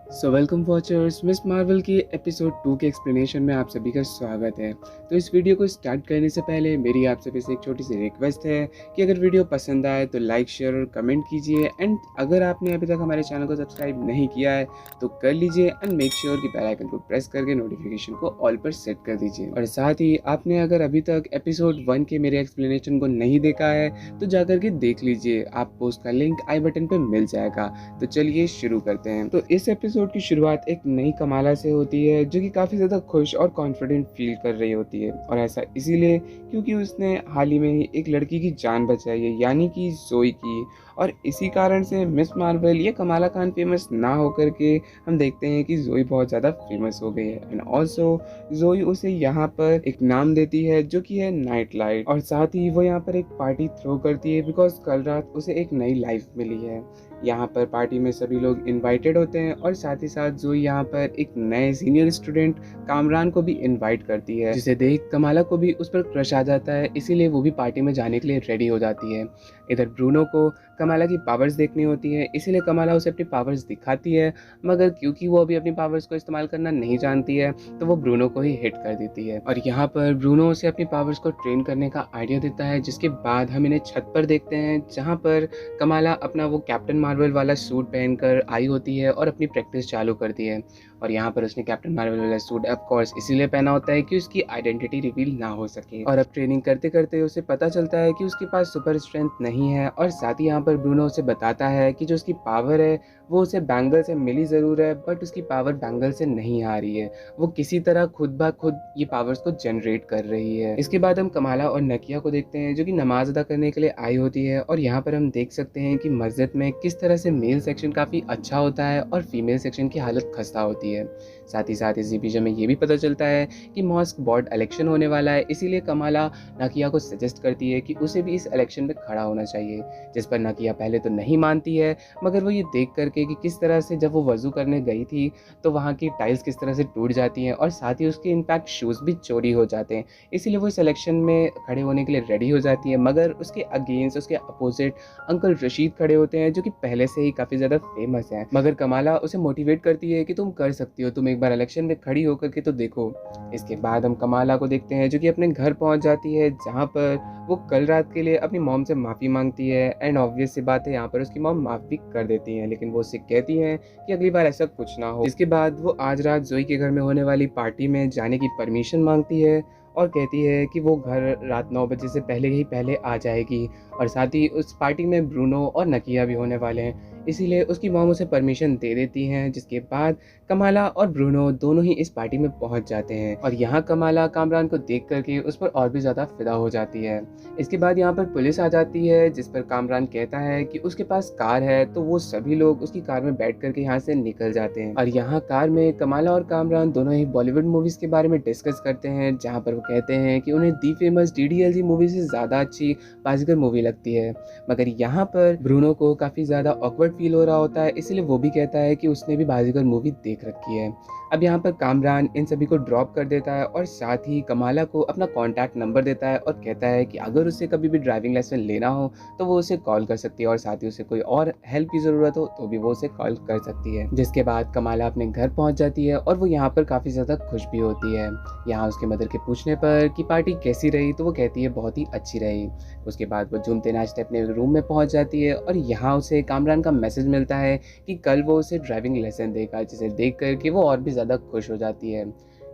So welcome watchers, miss Marvel की episode 2 के explanation में आप सभी का स्वागत है। तो इस वीडियो को स्टार्ट करने से पहले मेरी आप सभी से एक छोटी सी रिक्वेस्ट है कि अगर वीडियो पसंद आए तो लाइक शेयर और कमेंट कीजिए, एंड अगर आपने अभी तक हमारे चैनल को सब्सक्राइब नहीं किया है तो कर लीजिए एंड मेक श्योर कि बेल आइकन को प्रेस करके नोटिफिकेशन को ऑल पर सेट कर दीजिए। और साथ ही आपने अगर अभी तक एपिसोड 1 के मेरे एक्सप्लेनेशन को नहीं देखा है तो जाकर के देख लीजिए, आपको उसका लिंक आई बटन पर मिल जाएगा। तो चलिए शुरू करते हैं। तो इस एपिसोड की शुरुआत एक नई कमाला से होती है जो कि काफी ज्यादा खुश और कॉन्फिडेंट फील कर रही होती है, और ऐसा इसीलिए क्योंकि उसने हाल ही में ही एक लड़की की जान बचाई है, यानी कि जोई की। और इसी कारण से मिस मार्वल या कमाला खान फेमस ना होकर के हम देखते हैं कि जोई बहुत ज़्यादा फेमस हो गई है। एंड ऑल्सो जोई उसे यहाँ पर एक नाम देती है जो कि है नाइट लाइट, और साथ ही वो यहाँ पर एक पार्टी थ्रो करती है बिकॉज कल रात उसे एक नई लाइफ मिली है। यहाँ पर पार्टी में सभी लोग इनवाइटेड होते हैं, और साथ ही साथ जोई यहाँ पर एक नए सीनियर स्टूडेंट कामरान को भी इनवाइट करती है, जिसे देख कमाला को भी उस पर क्रश आ जाता है, इसीलिए वो भी पार्टी में जाने के लिए रेडी हो जाती है। इधर ब्रूनो को कमाला की पावर्स देखनी होती है, इसीलिए कमाला उसे अपनी पावर्स दिखाती है, मगर क्योंकि वो अभी अपनी पावर्स को इस्तेमाल करना नहीं जानती है तो वो ब्रूनो को ही हिट कर देती है। और यहाँ पर ब्रूनो उसे अपनी पावर्स को ट्रेन करने का आइडिया देता है, जिसके बाद हम इन्हें छत पर देखते हैं जहाँ पर कमाला अपना वो कैप्टन मार्वल वाला सूट पहनकर आई होती है और अपनी प्रैक्टिस चालू करती है। और यहाँ पर उसने कैप्टन मार्वल वाला सूट ऑफ कोर्स इसीलिए पहना होता है कि उसकी आइडेंटिटी रिवील ना हो सके। और अब ट्रेनिंग करते करते उसे पता चलता है कि उसके पास सुपर स्ट्रेंथ नहीं है, और साथ ही यहाँ पर ब्रूनो उसे बताता है कि जो उसकी पावर है वो उसे बैंगल से मिली ज़रूर है, बट उसकी पावर बैंगल से नहीं आ रही है, वो किसी तरह खुद ब खुद ये पावर्स को जनरेट कर रही है। इसके बाद हम कमाला और नकिया को देखते हैं जो कि नमाज अदा करने के लिए आई होती है, और यहाँ पर हम देख सकते हैं कि मस्जिद में किस तरह से मेल सेक्शन काफ़ी अच्छा होता है और फीमेल सेक्शन की हालत खस्ता होती है। साथ ही साथ इसी बीच में ये भी पता चलता है कि मॉस्क बोर्ड इलेक्शन होने वाला है, इसीलिए कमाला नकिया को सजेस्ट करती है कि उसे भी इस इलेक्शन में खड़ा होना चाहिए, जिस पर नकिया पहले तो नहीं मानती है, मगर वो ये देख करके कि किस तरह से जब वो वजू करने गई थी तो वहाँ की टाइल्स किस तरह से टूट जाती हैं, और साथ ही उसके इनफैक्ट शूज़ भी चोरी हो जाते हैं, इसीलिए वो इस इलेक्शन में खड़े होने के लिए रेडी हो जाती है। मगर उसके अगेंस्ट, उसके अपोजिट अंकल रशीद खड़े होते हैं जो कि पहले से ही काफ़ी ज़्यादा फेमस हैं, मगर कमाला उसे मोटिवेट करती है कि तुम कर सकती हो, तुम एक बार इलेक्शन में खड़ी होकर के तो देखो। इसके बाद हम कमाला को देखते हैं जो कि अपने घर पहुंच जाती है, जहां पर वो कल रात के लिए अपनी मॉम से माफ़ी मांगती है, एंड ऑब्वियस सी बात है यहाँ पर उसकी मॉम माफ़ भी कर देती हैं, लेकिन वो उससे कहती हैं कि अगली बार ऐसा कुछ ना हो। इसके बाद वो आज रात जोई के घर में होने वाली पार्टी में जाने की परमिशन मांगती है, और कहती है कि वो घर रात 9 बजे से पहले ही पहले आ जाएगी, और साथ ही उस पार्टी में ब्रूनो और नकिया भी होने वाले हैं, इसीलिए उसकी मॉम उसे परमिशन दे देती हैं। जिसके बाद कमाला और ब्रूनो दोनों ही इस पार्टी में पहुंच जाते हैं, और यहाँ कमाला कामरान को देख करके उस पर और भी ज़्यादा फिदा हो जाती है। इसके बाद यहाँ पर पुलिस आ जाती है, जिस पर कामरान कहता है कि उसके पास कार है, तो वो सभी लोग उसकी कार में बैठ करके यहाँ से निकल जाते हैं। और यहाँ कार में कमाला और कामरान दोनों ही बॉलीवुड मूवीज़ के बारे में डिस्कस करते हैं, जहाँ पर वो कहते हैं कि उन्हें दी फेमस DDLG मूवी से ज़्यादा अच्छी बाजीगर मूवी लगती है। मगर यहाँ पर ब्रूनो को काफ़ी ज़्यादा ऑकवर्ड फील हो रहा होता है, इसलिए वो भी कहता है कि उसने भी बाजीगर मूवी देख रखी है। अब यहाँ पर कामरान इन सभी को ड्रॉप कर देता है, और साथ ही कमाला को अपना कॉन्टैक्ट नंबर देता है, और कहता है कि अगर उसे कभी भी ड्राइविंग लाइसेंस लेना हो तो वो उसे कॉल कर सकती है, और साथ ही उसे कोई और हेल्प की ज़रूरत हो तो भी वो उसे कॉल कर सकती है। जिसके बाद कमाला अपने घर पहुँच जाती है, और वो यहाँ पर काफ़ी ज़्यादा खुश भी होती है। यहाँ उसके मदर के पूछने पर कि पार्टी कैसी रही तो वो कहती है बहुत ही अच्छी रही। उसके बाद वो झूमते नाचते अपने रूम में पहुँच जाती है, और यहाँ उसे कामरान का मैसेज मिलता है कि कल वो उसे ड्राइविंग लेसन देगा, जिसे देख करके वो और भी ज़्यादा खुश हो जाती है।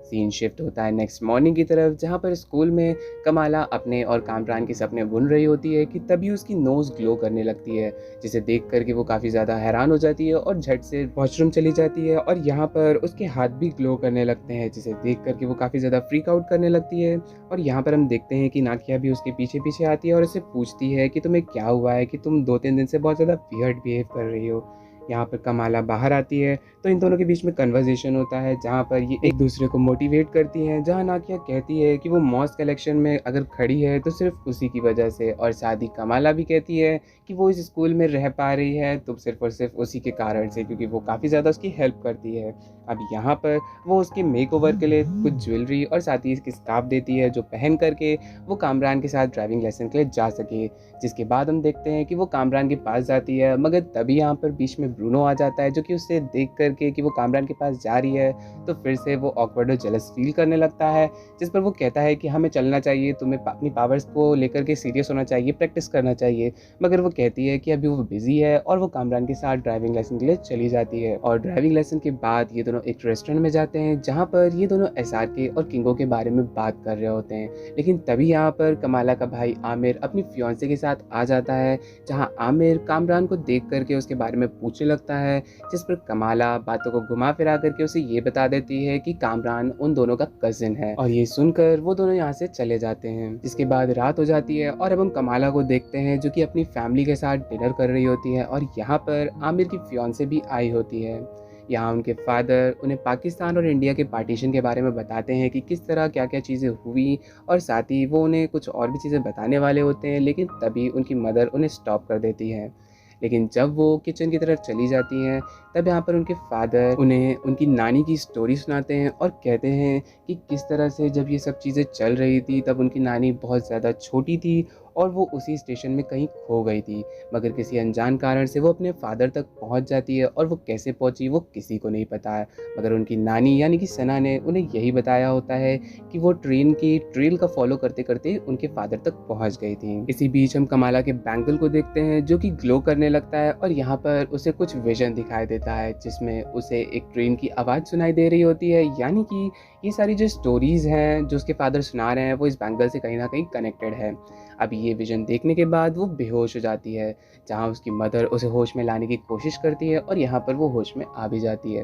सीन शिफ्ट होता है नेक्स्ट मॉर्निंग की तरफ, जहाँ पर स्कूल में कमाला अपने और कामरान के सपने बुन रही होती है कि तभी उसकी नोज़ ग्लो करने लगती है, जिसे देख करके वो काफ़ी ज़्यादा हैरान हो जाती है और झट से वॉशरूम चली जाती है, और यहाँ पर उसके हाथ भी ग्लो करने लगते हैं, जिसे देख करके वो काफ़ी ज़्यादा फ्रीक आउट करने लगती है। और यहाँ पर हम देखते हैं कि नाकिया भी उसके पीछे पीछे आती है और उससे पूछती है कि तुम्हें क्या हुआ है कि तुम 2-3 दिन से बहुत ज़्यादा वियर्ड बिहेव कर रही हो। यहाँ पर कमाला बाहर आती है, तो इन दोनों के बीच में कन्वर्सेशन होता है, जहाँ पर ये एक दूसरे को मोटिवेट करती हैं, जहाँ नाकिया कहती है कि वो मॉस कलेक्शन में अगर खड़ी है तो सिर्फ उसी की वजह से, और साथ ही कमाला भी कहती है कि वो इस स्कूल में रह पा रही है तो सिर्फ और सिर्फ उसी के कारण से, क्योंकि वो काफ़ी ज़्यादा उसकी हेल्प करती है। अब यहाँ पर वो उसके मेकओवर के लिए कुछ ज्वेलरी और साथ ही इसकी स्कार्फ देती है, जो पहन करके वो कामरान के साथ ड्राइविंग लेसन के लिए जा सके। जिसके बाद हम देखते हैं कि वो कामरान के पास जाती है, मगर तभी यहाँ पर बीच में ब्रूनो आ जाता है, जो कि उसे देख करके कि वो कामरान के पास जा रही है तो फिर से वो ऑकवर्ड और जेलस फील करने लगता है, जिस पर वो कहता है कि हमें चलना चाहिए, तुम्हें अपनी पावर्स को लेकर के सीरियस होना चाहिए, प्रैक्टिस करना चाहिए। मगर वो कहती है कि अभी वो बिजी है और वो कामरान के साथ ड्राइविंग लेसन के लिए चली जाती है। और ड्राइविंग लेसन के बाद ये दोनों एक रेस्टोरेंट में जाते हैं, जहाँ पर ये दोनों SRK और किंगो के बारे में बात कर रहे होते हैं। लेकिन तभी यहाँ पर कमाला का भाई आमिर अपनी फियांसे के साथ आ जाता है, जहाँ आमिर कामरान को देख करके उसके बारे में पूछने लगता है, जिस पर कमाला बातों को घुमा फिरा करके उसे ये बता देती है कि कामरान उन दोनों का कजिन है। और ये सुनकर वो दोनों यहाँ से चले जाते हैं। जिसके बाद रात हो जाती है और अब हम कमाला को देखते हैं, जो कि अपनी फैमिली के साथ डिनर कर रही होती है और यहाँ पर आमिर की फियांसे भी आई होती है। यहाँ उनके फादर उन्हें पाकिस्तान और इंडिया के पार्टीशन के बारे में बताते हैं कि किस तरह क्या क्या चीज़ें हुई, और साथ ही वो उन्हें कुछ और भी चीज़ें बताने वाले होते हैं, लेकिन तभी उनकी मदर उन्हें स्टॉप कर देती है। लेकिन जब वो किचन की तरफ चली जाती हैं, तब यहाँ पर उनके फादर उन्हें उनकी नानी की स्टोरी सुनाते हैं और कहते हैं कि किस तरह से जब ये सब चीज़ें चल रही थी तब उनकी नानी बहुत ज़्यादा छोटी थी और वो उसी स्टेशन में कहीं खो गई थी, मगर किसी अनजान कारण से वो अपने फादर तक पहुंच जाती है और वो कैसे पहुंची वो किसी को नहीं पता है। मगर उनकी नानी यानी कि सना ने उन्हें यही बताया होता है कि वो ट्रेन की ट्रेल का फॉलो करते करते उनके फादर तक पहुंच गई थी। इसी बीच हम कमाला के बैंगल को देखते हैं, जो कि ग्लो करने लगता है और यहाँ पर उसे कुछ विजन दिखाई देता है, जिसमें उसे एक ट्रेन की आवाज़ सुनाई दे रही होती है। यानी कि ये सारी जो स्टोरीज़ हैं जो उसके फादर सुना रहे हैं वो इस बैंगल से कहीं ना कहीं कनेक्टेड है। अब ये विजन देखने के बाद वो बेहोश हो जाती है, जहाँ उसकी मदर उसे होश में लाने की कोशिश करती है और यहाँ पर वो होश में आ भी जाती है।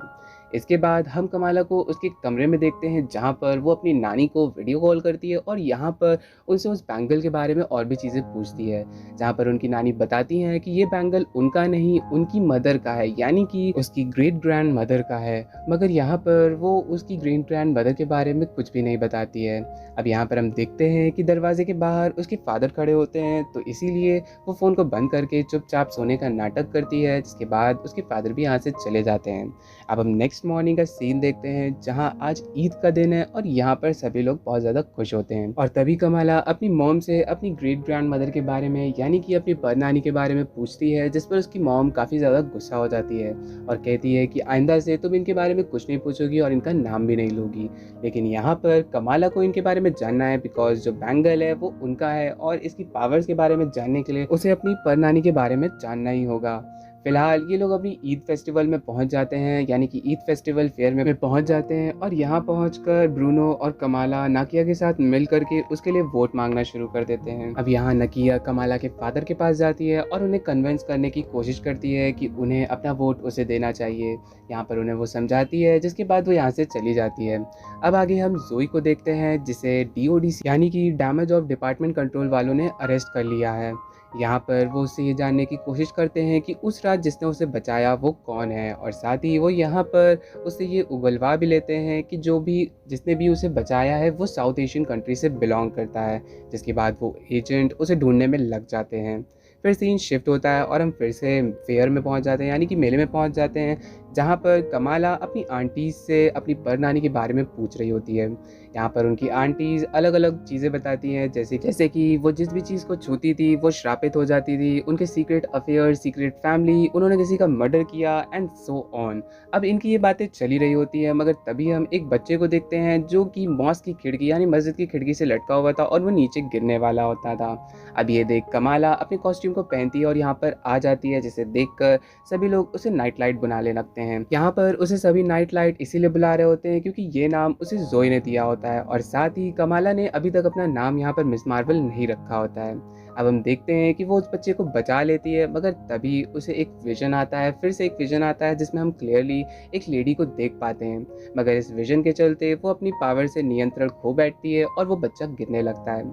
इसके बाद हम कमाला को उसके कमरे में देखते हैं, जहाँ पर वो अपनी नानी को वीडियो कॉल करती है और यहाँ पर उनसे उस बैंगल के बारे में और भी चीज़ें पूछती है, जहाँ पर उनकी नानी बताती हैं कि ये बैंगल उनका नहीं उनकी मदर का है, यानी कि उसकी ग्रेट ग्रैंड मदर का है। मगर यहाँ पर वो उसकी ग्रेट ग्रैंड मदर के बारे में कुछ भी नहीं बताती है। अब यहाँ पर हम देखते हैं कि दरवाजे के बाहर उसके फादर खड़े होते हैं, तो इसीलिए वो फ़ोन को बंद करके चुपचाप सोने का नाटक करती है, जिसके बाद उसके फादर भी यहाँ से चले जाते हैं। अब हम नेक्स्ट मॉर्निंग का सीन देखते हैं, जहाँ आज ईद का दिन है और यहाँ पर सभी लोग बहुत ज़्यादा खुश होते हैं। और तभी कमाला अपनी मॉम से अपनी ग्रेट ग्रैंड मदर के बारे में यानी कि अपनी परनानी के बारे में पूछती है, जिस पर उसकी मॉम काफ़ी ज़्यादा गुस्सा हो जाती है और कहती है कि आइंदा से तुम इनके बारे में कुछ नहीं पूछोगी और इनका नाम भी नहीं लोगी। लेकिन यहाँ पर कमाला को इनके बारे में जानना है, बिकॉज जो बैंगल है वो उनका है और इसकी पावर्स के बारे में जानने के लिए उसे अपनी परनानी के बारे में जानना ही होगा। फिलहाल ये लोग अपनी ईद फेस्टिवल में पहुंच जाते हैं, यानी कि ईद फेस्टिवल फेयर में पहुंच जाते हैं और यहाँ पहुंचकर ब्रूनो और कमाला नाकिया के साथ मिल करके उसके लिए वोट मांगना शुरू कर देते हैं। अब यहाँ नकिया कमाला के फादर के पास जाती है और उन्हें कन्विंस करने की कोशिश करती है कि उन्हें अपना वोट उसे देना चाहिए। यहाँ पर उन्हें वो समझाती है, जिसके बाद वो यहाँ से चली जाती है। अब आगे हम जोई को देखते हैं, जिसे DOD यानी कि डैमेज ऑफ डिपार्टमेंट कंट्रोल वालों ने अरेस्ट कर लिया है। यहाँ पर वो उससे ये जानने की कोशिश करते हैं कि उस रात जिसने उसे बचाया वो कौन है, और साथ ही वो यहाँ पर उससे ये उगलवा भी लेते हैं कि जिसने भी उसे बचाया है वो साउथ एशियन कंट्री से बिलोंग करता है। जिसके बाद वो एजेंट उसे ढूंढने में लग जाते हैं। फिर सीन शिफ्ट होता है और हम फिर से फेयर में पहुंच जाते हैं, यानी कि मेले में पहुंच जाते हैं, जहां पर कमाला अपनी आंटीज से अपनी परनानी के बारे में पूछ रही होती है। यहाँ पर उनकी आंटीज अलग अलग चीज़ें बताती हैं, जैसे कि वो जिस भी चीज़ को छूती थी वो श्रापित हो जाती थी, उनके सीक्रेट अफेयर, सीक्रेट फैमिली, उन्होंने किसी का मर्डर किया एंड सो ऑन। अब इनकी ये बातें चली रही होती है, मगर तभी हम एक बच्चे को देखते हैं जो कि मॉस्क की खिड़की यानी मस्जिद की खिड़की से लटका हुआ था और वो नीचे गिरने वाला होता था। अब ये देख कमाला अपने कॉस्ट्यूम को पहनती है और यहाँ पर आ जाती है, जिसे देखकर सभी लोग उसे नाइट लाइट बुलाने लगते हैं। यहाँ पर उसे सभी नाइट लाइट इसीलिए बुला रहे होते हैं क्योंकि ये नाम उसे जोई ने दिया होता है, और साथ ही कमाला ने अभी तक अपना नाम यहाँ पर मिस मार्वल नहीं रखा होता है। अब हम देखते हैं कि वो उस बच्चे को बचा लेती है, मगर तभी उसे एक विजन आता है, फिर से एक विजन आता है, जिसमें हम क्लियरली एक लेडी को देख पाते हैं। मगर इस विजन के चलते वो अपनी पावर से नियंत्रण खो बैठती है और वो बच्चा गिरने लगता है,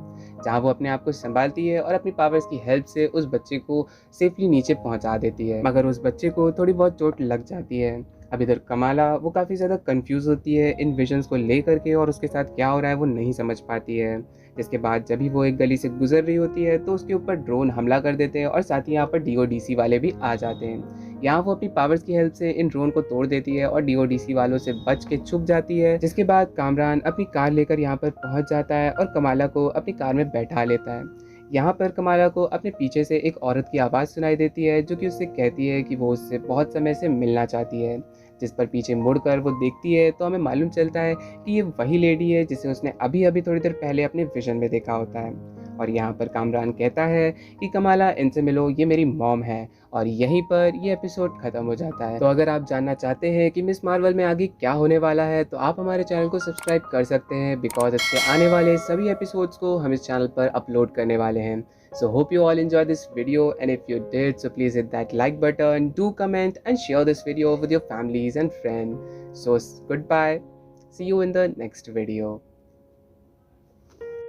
जहाँ वो अपने आप को संभालती है और अपनी पावर्स की हेल्प से उस बच्चे को सेफली नीचे पहुंचा देती है। मगर उस बच्चे को थोड़ी बहुत चोट लग जाती है। अब इधर कमाला वो काफ़ी ज़्यादा कंफ्यूज होती है इन विजन्स को ले करके, और उसके साथ क्या हो रहा है वो नहीं समझ पाती है। जिसके बाद जब भी वो एक गली से गुजर रही होती है तो उसके ऊपर ड्रोन हमला कर देते हैं और साथ ही यहाँ पर DODC वाले भी आ जाते हैं। यहाँ वो अपनी पावर्स की हेल्प से इन ड्रोन को तोड़ देती है और DODC वालों से बच के छुप जाती है। जिसके बाद कामरान अपनी कार लेकर यहाँ पर पहुँच जाता है और कमाला को अपनी कार में बैठा लेता है। यहाँ पर कमाला को अपने पीछे से एक औरत की आवाज़ सुनाई देती है जो कि उससे कहती है कि वो उससे बहुत समय से मिलना चाहती है। जिस पर पीछे मुड़कर वो देखती है तो हमें मालूम चलता है कि ये वही लेडी है जिसे उसने अभी अभी थोड़ी देर पहले अपने विजन में देखा होता है। और यहाँ पर कामरान कहता है कि कमाला इनसे मिलो, ये मेरी मॉम है। और यहीं पर ये एपिसोड ख़त्म हो जाता है। तो अगर आप जानना चाहते हैं कि मिस मार्वल में आगे क्या होने वाला है तो आप हमारे चैनल को सब्सक्राइब कर सकते हैं, बिकॉज इसके आने वाले सभी एपिसोड्स को हम इस चैनल पर अपलोड करने वाले हैं। So hope you all enjoyed this video, and if you did, so please hit that like button, do comment and share this video with your families and friends. So goodbye. See you in the next video.